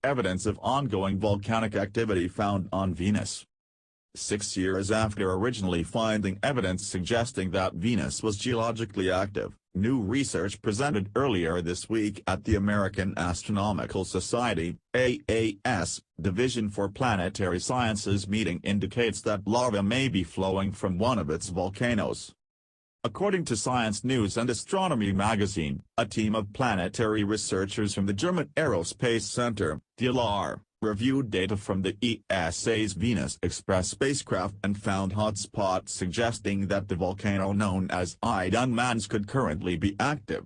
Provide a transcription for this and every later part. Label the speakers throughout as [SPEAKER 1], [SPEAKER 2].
[SPEAKER 1] evidence of ongoing volcanic activity found on Venus. 6 years after originally finding evidence suggesting that Venus was geologically active, new research presented earlier this week at the American Astronomical Society (AAS) Division for Planetary Sciences meeting indicates that lava may be flowing from one of its volcanoes. According to Science News and Astronomy magazine, a team of planetary researchers from the German Aerospace Center, DLR, reviewed data from the ESA's Venus Express spacecraft and found hotspots suggesting that the volcano known as Idunmans could currently be active.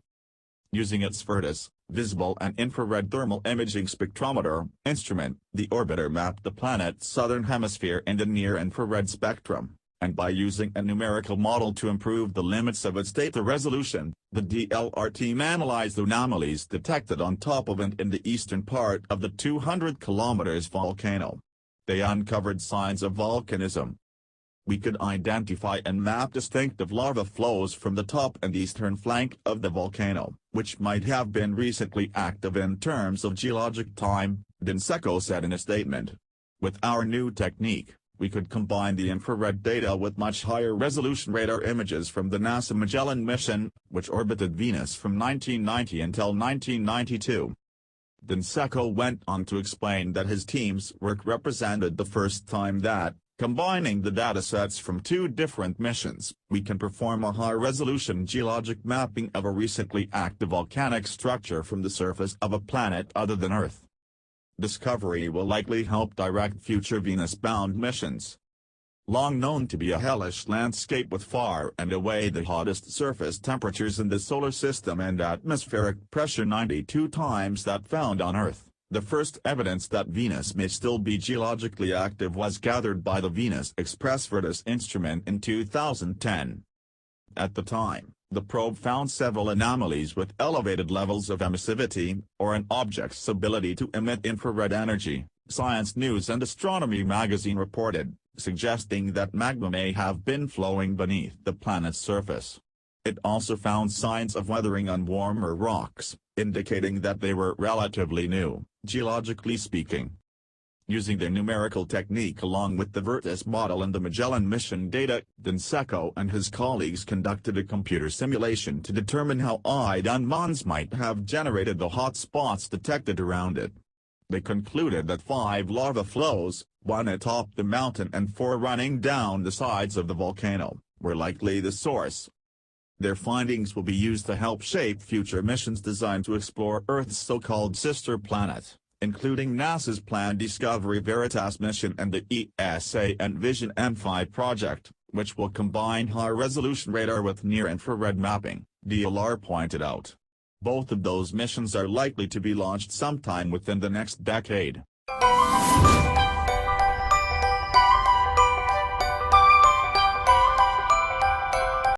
[SPEAKER 1] Using its VIRTUS, visible and infrared thermal imaging spectrometer, instrument, the orbiter mapped the planet's southern hemisphere in the near-infrared spectrum, and by using a numerical model to improve the limits of its data resolution, the DLR team analyzed anomalies detected on top of and in the eastern part of the 200 km volcano. They uncovered signs of volcanism. We could identify and map distinctive lava flows from the top and eastern flank of the volcano, which might have been recently active in terms of geologic time, Denseko said in a statement. With our new technique, we could combine the infrared data with much higher resolution radar images from the NASA Magellan mission, which orbited Venus from 1990 until 1992. Denseko went on to explain that his team's work represented the first time that, combining the datasets from two different missions, we can perform a high-resolution geologic mapping of a recently active volcanic structure from the surface of a planet other than Earth. Discovery will likely help direct future Venus-bound missions. Long known to be a hellish landscape with far and away the hottest surface temperatures in the solar system and atmospheric pressure 92 times that found on Earth, the first evidence that Venus may still be geologically active was gathered by the Venus Express VIRTUS instrument in 2010. At the time, the probe found several anomalies with elevated levels of emissivity, or an object's ability to emit infrared energy, Science News and Astronomy magazine reported, suggesting that magma may have been flowing beneath the planet's surface. It also found signs of weathering on warmer rocks, indicating that they were relatively new, geologically speaking. Using their numerical technique along with the VIRTUS model and the Magellan mission data, Denseko and his colleagues conducted a computer simulation to determine how Idunmans might have generated the hot spots detected around it. They concluded that 5 lava flows, 1 atop the mountain and 4 running down the sides of the volcano, were likely the source. Their findings will be used to help shape future missions designed to explore Earth's so-called sister planet, including NASA's planned Discovery Veritas mission and the ESA Envision M5 project, which will combine high-resolution radar with near-infrared mapping, DLR pointed out. Both of those missions are likely to be launched sometime within the next decade.